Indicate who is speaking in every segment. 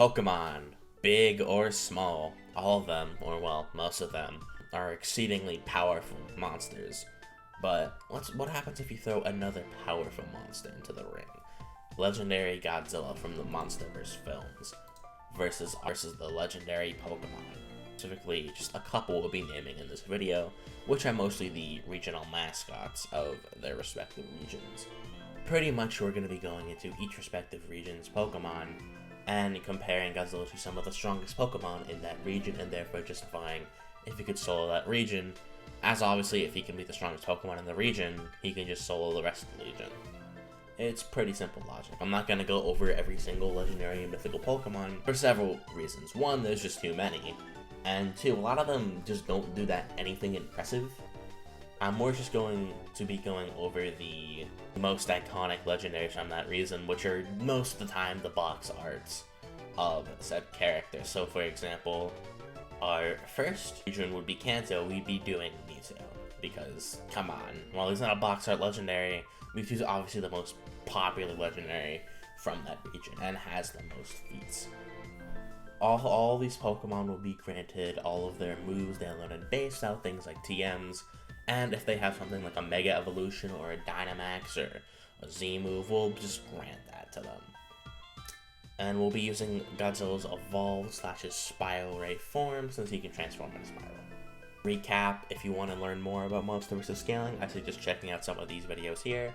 Speaker 1: Pokemon, big or small, all of them, or well, most of them, are exceedingly powerful monsters. But what happens if you throw another powerful monster into the ring? Legendary Godzilla from the Monsterverse films versus the legendary Pokemon. Specifically, just a couple we'll be naming in this video, which are mostly the regional mascots of their respective regions. Pretty much we're going to be going into each respective region's Pokemon and comparing Godzilla to some of the strongest Pokemon in that region, and therefore justifying if he could solo that region, as obviously if he can be the strongest Pokemon in the region, he can just solo the rest of the region. It's pretty simple logic. I'm not going to go over every single legendary and mythical Pokemon for several reasons. One, there's just too many, and two, a lot of them just don't do that anything impressive. I'm more just going to be going over the most iconic legendaries from that region, which are most of the time the box arts of said character. So for example, our first region would be Kanto. We'd be doing Mewtwo, because come on, while he's not a box art legendary, Mewtwo's obviously the most popular legendary from that region and has the most feats. All these Pokemon will be granted all of their moves they learn in base style, things like TMs, and if they have something like a Mega Evolution or a Dynamax or a Z move, we'll just grant that to them. And we'll be using Godzilla's Evolved / his Spiral Ray form, since he can transform into Spiral. Recap, if you want to learn more about Monsterverse scaling, I suggest checking out some of these videos here,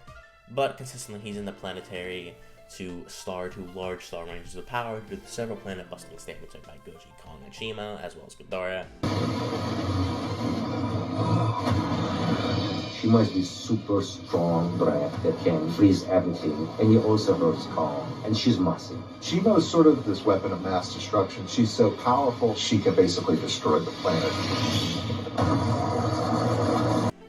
Speaker 1: but consistently he's in the planetary to star to large star ranges of power due to several planet busting statements made by Goji, Kong, and Shima, as well as Ghidorah.
Speaker 2: She must be super strong breath that can freeze everything, and you also heard calm, and she's massive.
Speaker 3: Shima's sort of this weapon of mass destruction. She's so powerful, she can basically destroy the planet.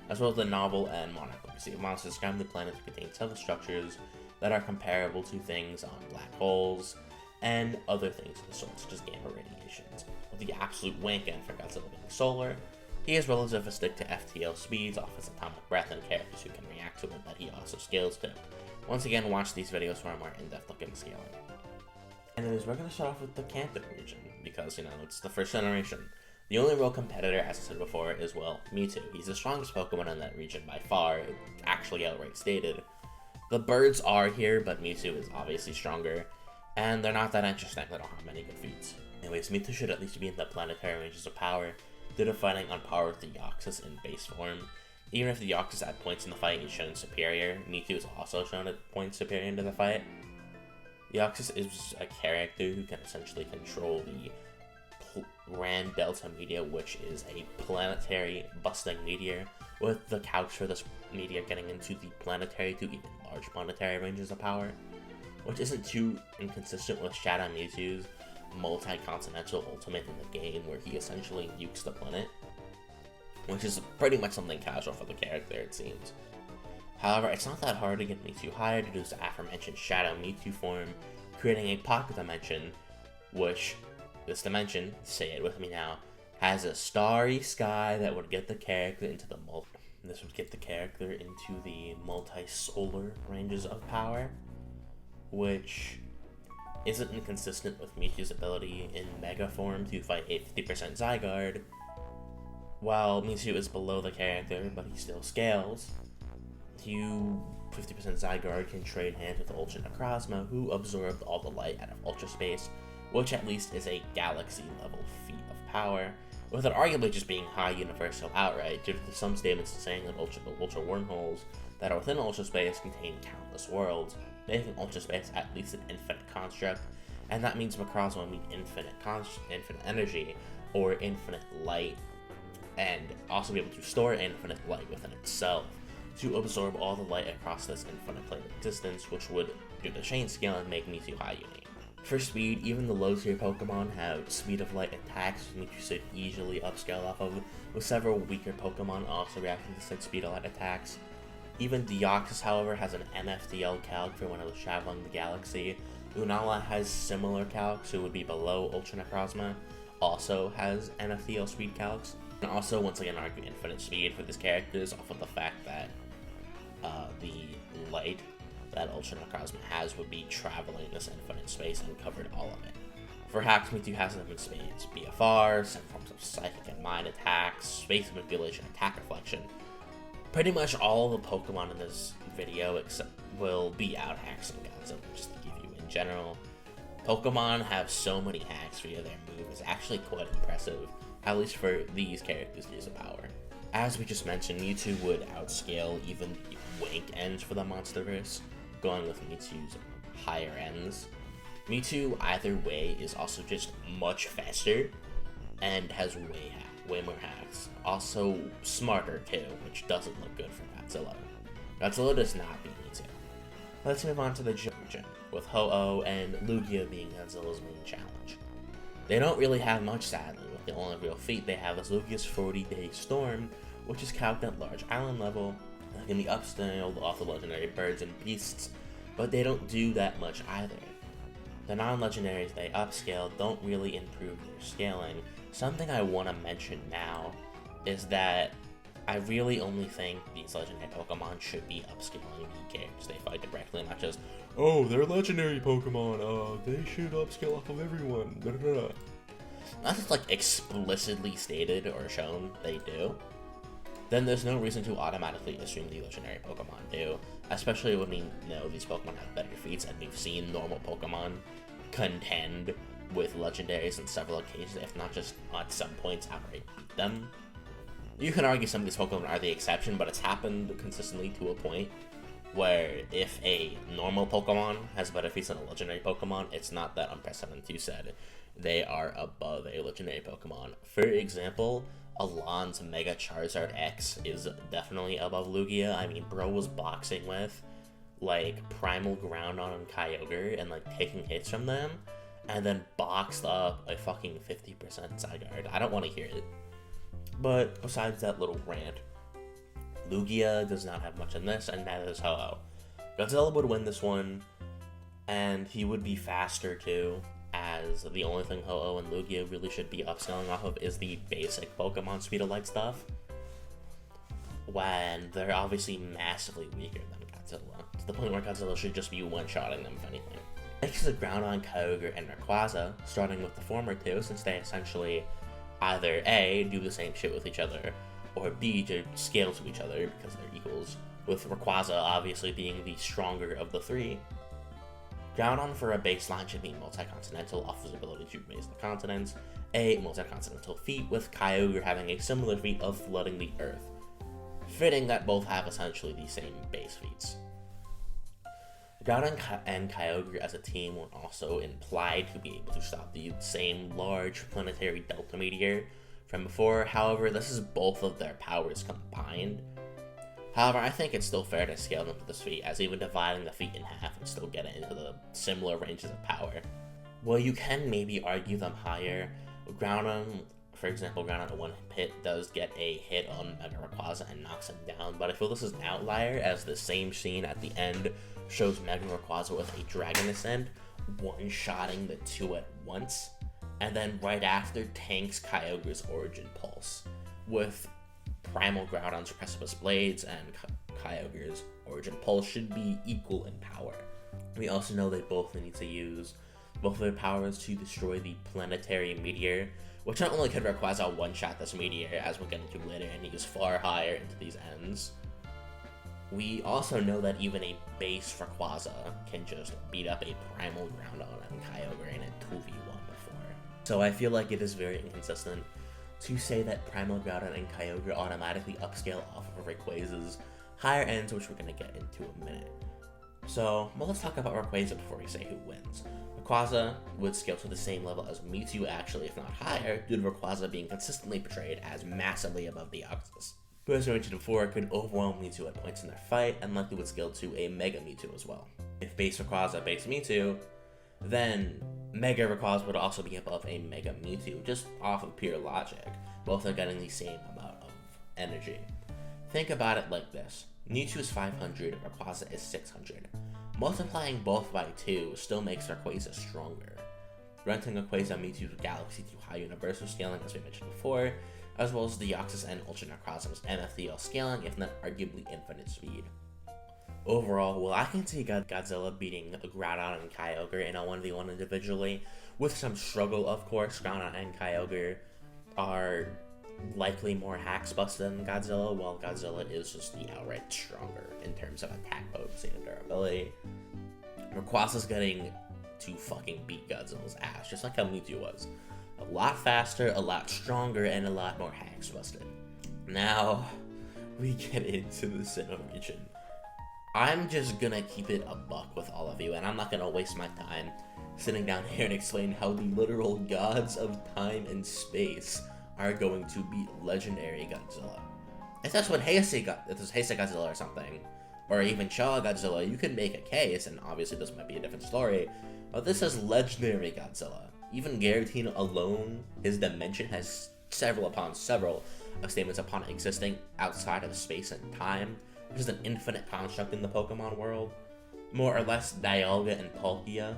Speaker 1: As well as the novel and Monarch Legacy of Monsters, describing the planet to contain several structures that are comparable to things on black holes and other things of the sort, such as gamma radiations. With the absolute wank end for Godzilla being solar, he is relativistic to FTL speeds off his atomic breath and characters who can react to it that he also scales to. Once again, watch these videos for a more in-depth look into scaling. Anyways, we're going to start off with the Kanto region, because, it's the first generation. The only real competitor, as I said before, is, well, Mewtwo. He's the strongest Pokemon in that region by far, actually outright stated. The birds are here, but Mewtwo is obviously stronger, and they're not that interesting. They don't have many good feats. Anyways, Mewtwo should at least be in the planetary ranges of power, due to fighting on par with the Deoxys in base form. Even if the Deoxys at points in the fight is shown superior, Mewtwo is also shown at points superior into the fight. Deoxys is a character who can essentially control the Grand Delta Meteor, which is a planetary busting meteor, with the calcs for this meteor getting into the planetary to even large planetary ranges of power, which isn't too inconsistent with Shadow Mewtwo's multi-continental ultimate in the game, where he essentially nukes the planet, which is pretty much something casual for the character, it seems. However, it's not that hard to get Mewtwo higher due to his aforementioned Shadow Mewtwo form, creating a pocket dimension, which, this dimension, say it with me now, has a starry sky that would get the character into the multi-solar ranges of power, which isn't inconsistent with Mewtwo's ability in Mega form to fight a 50% Zygarde. While Mewtwo is below the character, but he still scales, 50% Zygarde can trade hands with Ultra Necrozma, who absorbed all the light out of Ultra Space, which at least is a galaxy-level feat of power, with it arguably just being high universal outright, due to some statements saying that Ultra wormholes that are within Ultra Space contain countless worlds, making Ultra Space at least an infinite construct, and that means Necrozma will need infinite energy, or infinite light, and also be able to store infinite light within itself, to absorb all the light across this infinite plane of existence, which would, due to chain scaling, make Mewtwo high unique. For speed, even the low tier Pokemon have speed of light attacks, which Mewtwo should easily upscale off of, with several weaker Pokemon also reacting to said speed of light attacks. Even Deoxys, however, has an MFDL calc for when it was traveling the galaxy. Unova has similar calcs, who would be below Ultra Necrozma, also has MFDL speed calcs. And also, once again, argue infinite speed for these characters off of the fact that the light that Ultra Necrozma has would be traveling this infinite space and covered all of it. For hacks, Mewtwo has them in spades: BFR, some forms of psychic and mind attacks, space manipulation, attack reflection. Pretty much all the Pokemon in this video will be out hacking Godzilla, just to give you in general. Pokemon have so many hacks via their move, it's actually quite impressive, at least for these characters' use of power. As we just mentioned, Mewtwo would outscale even the Wink ends for the Monsterverse, going with Mewtwo's higher ends. Mewtwo, either way, is also just much faster and has way more hacks. Also smarter too, which doesn't look good for Godzilla. Godzilla does not beat Mewtwo. Let's move on to the Johto region, with Ho-Oh and Lugia being Godzilla's main challenge. They don't really have much, sadly, with the only real feat they have is Lugia's 40-day storm, which is capped at large island level, and can be upscaled off the legendary birds and beasts, but they don't do that much either. The non-legendaries they upscale don't really improve their scaling. Something I want to mention now is that I really only think these legendary Pokemon should be upscaling the characters they fight directly, not just, oh, they're legendary Pokemon, they should upscale off of everyone, da da da. Unless it's like explicitly stated or shown they do, then there's no reason to automatically assume the legendary Pokemon do, especially when we know these Pokemon have better feats and we've seen normal Pokemon contend with legendaries on several occasions, if not just at some points outright beat them. You can argue some of these Pokemon are the exception, but it's happened consistently to a point where if a normal Pokemon has better feats than a legendary Pokemon, it's not that unprecedented. You said they are above a legendary Pokemon. For example, Alon's Mega Charizard X is definitely above Lugia. I mean, bro was boxing with like Primal Groundon and Kyogre and like taking hits from them, and then boxed up a fucking 50% Zygarde. I don't want to hear it. But besides that little rant, Lugia does not have much in this, and neither does Ho-Oh. Godzilla would win this one, and he would be faster too, as the only thing Ho-Oh and Lugia really should be upscaling off of is the basic Pokemon speed of light stuff, when they're obviously massively weaker than Godzilla, to the point where Godzilla should just be one-shotting them if anything. Next is a Groudon, Kyogre, and Rayquaza, starting with the former two, since they essentially either A, do the same shit with each other, or B, to scale to each other because they're equals, with Rayquaza obviously being the stronger of the three. Groudon for a baseline should be multi-continental off his ability to raise the continents, a multi-continental feat, with Kyogre having a similar feat of flooding the earth. Fitting that both have essentially the same base feats. Groudon and Kyogre as a team were also implied to be able to stop the same large planetary Delta Meteor from before, however, this is both of their powers combined. However, I think it's still fair to scale them to this feat, as even dividing the feat in half and still get it into the similar ranges of power. Well, you can maybe argue them higher. Groudon, for example, Groudon at one hit does get a hit on Mega Rayquaza and knocks him down, but I feel this is an outlier, as the same scene at the end shows Mega Rayquaza with a Dragon Ascent, one-shotting the two at once, and then right after tanks Kyogre's Origin Pulse, with Primal Groudon's Precipice Blades and Kyogre's Origin Pulse should be equal in power. We also know they both need to use both of their powers to destroy the planetary meteor, which not only could Rayquaza one-shot this meteor, as we'll get into later, and he is far higher into these ends. We also know that even a base Rayquaza can just beat up a Primal Groudon and Kyogre in a 2v1 before. So I feel like it is very inconsistent to say that Primal Groudon and Kyogre automatically upscale off of Rayquaza's higher ends, which we're going to get into in a minute. So, well, let's talk about Rayquaza before we say who wins. Rayquaza would scale to the same level as Mewtwo, actually, if not higher, due to Rayquaza being consistently portrayed as massively above the Deoxys, who, as mentioned before, could overwhelm Mewtwo at points in their fight, and likely would scale to a Mega Mewtwo as well. If base Rayquaza, base Mewtwo, then Mega Rayquaza would also be above a Mega Mewtwo, just off of pure logic. Both are getting the same amount of energy. Think about it like this. Mewtwo is 500, Rayquaza is 600. Multiplying both by 2 still makes Rayquaza stronger. Granting Rayquaza Mewtwo's Galaxy to high universal scaling, as we mentioned before, as well as the Deoxys and Ultra Necrozma's MFDL scaling, if not arguably infinite speed. Overall, while I can see Godzilla beating Groudon and Kyogre in a 1v1 individually, with some struggle, of course. Grana and Kyogre are likely more hacks busted than Godzilla, while Godzilla is just the outright stronger in terms of attack potency and durability. Rayquaza's getting to fucking beat Godzilla's ass, just like how Mewtwo was. A lot faster, a lot stronger, and a lot more hacks busted. Now, we get into the Sinnoh region. I'm just gonna keep it a buck with all of you, and I'm not gonna waste my time sitting down here and explain how the literal gods of time and space are going to beat legendary Godzilla. If that's what Heisei Godzilla or something, or even Showa Godzilla, you can make a case, and obviously this might be a different story, but this is legendary Godzilla. Even Garatina alone, his dimension has several of statements upon existing outside of space and time, which is an infinite construct in the Pokemon world. More or less, Dialga and Palkia,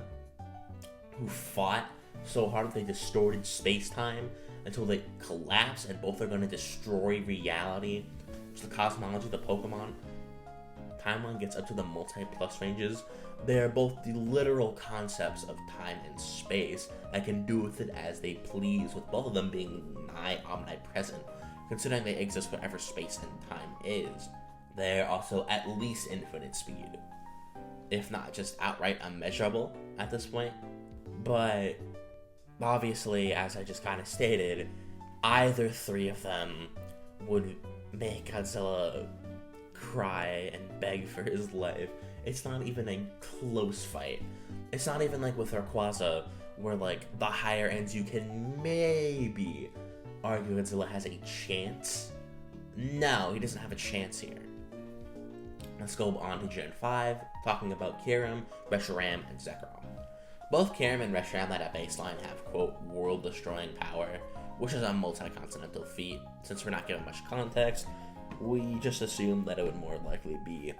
Speaker 1: who fought so hard that they distorted space-time until they collapse, and both are going to destroy reality. So the cosmology of the Pokemon timeline gets up to the multi-plus ranges. They are both the literal concepts of time and space that can do with it as they please, with both of them being nigh omnipresent, considering they exist wherever space and time is. They're also at least infinite speed, if not just outright immeasurable at this point. But obviously, as I just kind of stated, either three of them would make Godzilla cry and beg for his life. It's not even a close fight. It's not even like with Rayquaza, where like the higher ends you can maybe argue Godzilla has a chance. No, he doesn't have a chance here. Let's go on to Gen 5, talking about Kyurem, Reshiram, and Zekrom. Both Kyurem and Reshiram at a baseline have, quote, world-destroying power, which is a multi-continental feat. Since we're not given much context, we just assume that it would more likely be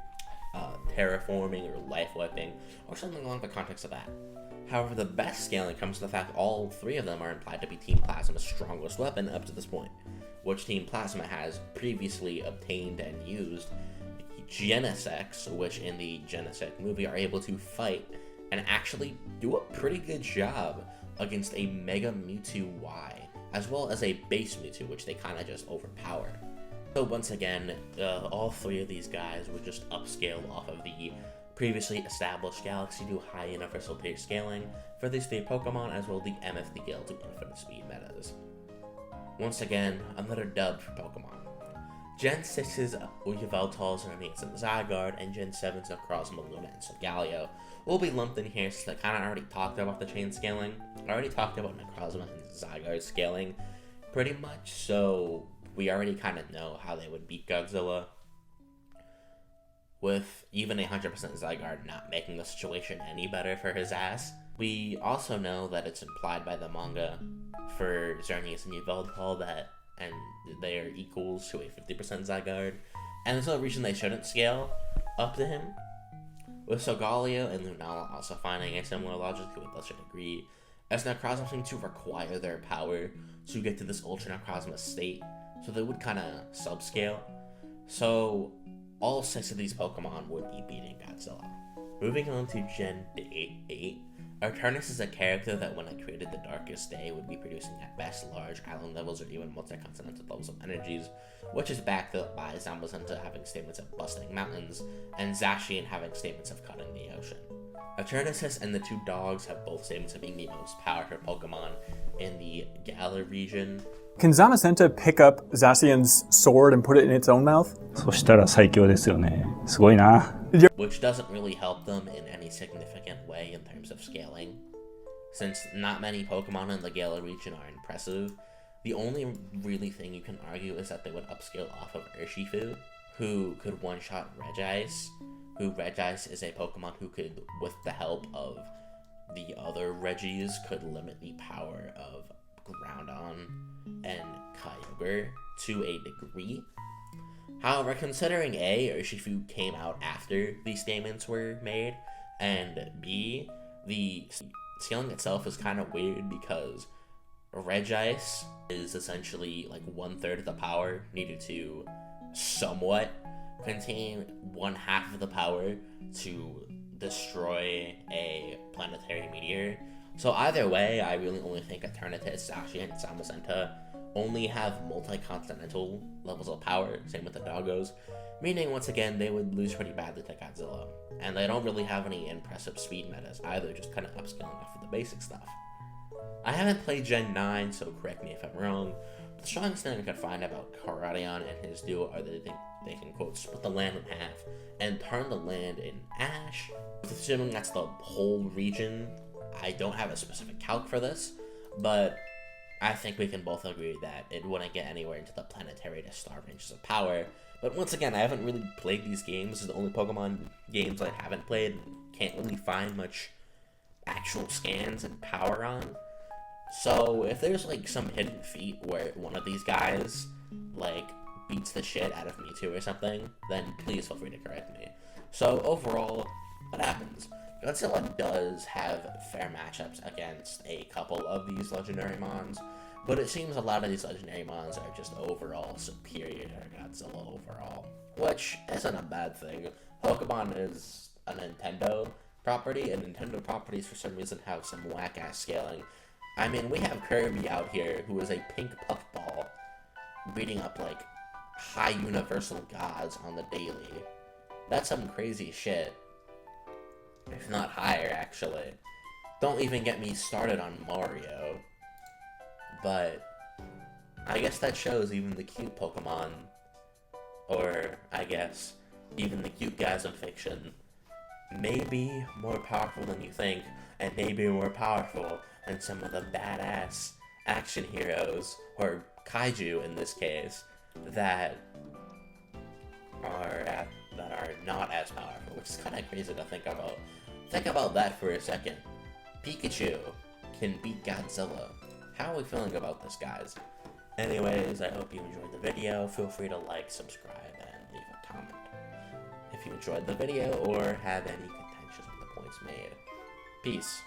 Speaker 1: terraforming or life-wiping, or something along the context of that. However, the best scaling comes to the fact all three of them are implied to be Team Plasma's strongest weapon up to this point, which Team Plasma has previously obtained and used. Genesects, which in the Genesect movie are able to fight and actually do a pretty good job against a Mega Mewtwo Y, as well as a base Mewtwo, which they kind of just overpower. So once again, all three of these guys were just upscaled off of the previously established Galaxy to high universal tier scaling for these three Pokemon, as well as the MFDL to infinite speed metas. Once again, another dub for Pokemon. Gen 6's Yveltal, Xerneas, and Zygarde, and Gen 7's Necrozma, Luna, and Solgaleo will be lumped in here since I kind of already talked about the chain scaling. I already talked about Necrozma and Zygarde scaling pretty much, so we already kind of know how they would beat Godzilla, with even 100% Zygarde not making the situation any better for his ass. We also know that it's implied by the manga for Xerneas and Yveltal that and they are equals to a 50% Zygarde, and there's no reason they shouldn't scale up to him. With Solgaleo and Lunala also finding a similar logic to a lesser degree, as Necrozma seem to require their power to get to this Ultra Necrozma state, so they would kind of subscale. So all 6 of these Pokemon would be beating Godzilla. Moving on to Gen 8, Artarnis is a character that when I created the Darkest Day would be producing at best large island levels or even multi-continental levels of energies, which is backed up by Zamazenta having statements of busting mountains, and Zacian having statements of cutting the ocean. Artarnis and the two dogs have both statements of being the most powerful Pokemon in the Galar region.
Speaker 4: Can Zamazenta pick up Zacian's sword and put it in its own mouth?
Speaker 5: そしたら最強ですよね。すごいな。
Speaker 1: Which doesn't really help them in any significant way in terms of scaling, since not many Pokemon in the Galar region are impressive. The only really thing you can argue is that they would upscale off of Urshifu, who could one-shot Regice, who Regice is a Pokemon who could, with the help of the other Regis, could limit the power of Groudon and Kyogre to a degree. However, considering A, Urshifu came out after these statements were made, and B, the scaling itself is kind of weird because Regice is essentially like 1/3 of the power needed to somewhat contain 1/2 of the power to destroy a planetary meteor, So either way, I really only think Eternatus, Zacian, and Zamazenta only have multi-continental levels of power, same with the doggos, meaning once again they would lose pretty badly to Godzilla. And they don't really have any impressive speed metas either, just kind of upscaling off of the basic stuff. I haven't played Gen 9, so correct me if I'm wrong, but the strongest thing I could find about Karadion and his duo are that they can, quote, split the land in half and turn the land in ash. Assuming that's the whole region, I don't have a specific calc for this, but I think we can both agree that it wouldn't get anywhere into the planetary to star ranges of power. But once again, I haven't really played these games. This is the only Pokemon games I haven't played. Can't really find much actual scans and power on. So if there's like some hidden feat where one of these guys like beats the shit out of Mewtwo or something, then please feel free to correct me. So overall, what happens? Godzilla does have fair matchups against a couple of these legendary mons, but it seems a lot of these legendary mons are just overall superior to Godzilla overall, which isn't a bad thing. Pokemon is a Nintendo property, and Nintendo properties for some reason have some whack-ass scaling. I mean, we have Kirby out here, who is a pink puffball, beating up, like, high universal gods on the daily. That's some crazy shit. If not higher, actually. Don't even get me started on Mario. But I guess that shows even the cute Pokemon, or I guess even the cute guys in fiction, may be more powerful than you think, and may be more powerful than some of the badass action heroes, or kaiju in this case, that are not as powerful, which is kind of crazy to think about. Think about that for a second. Pikachu can beat Godzilla. How are we feeling about this, guys? Anyways, I hope you enjoyed the video. Feel free to like, subscribe, and leave a comment if you enjoyed the video or have any contention with the points made. Peace.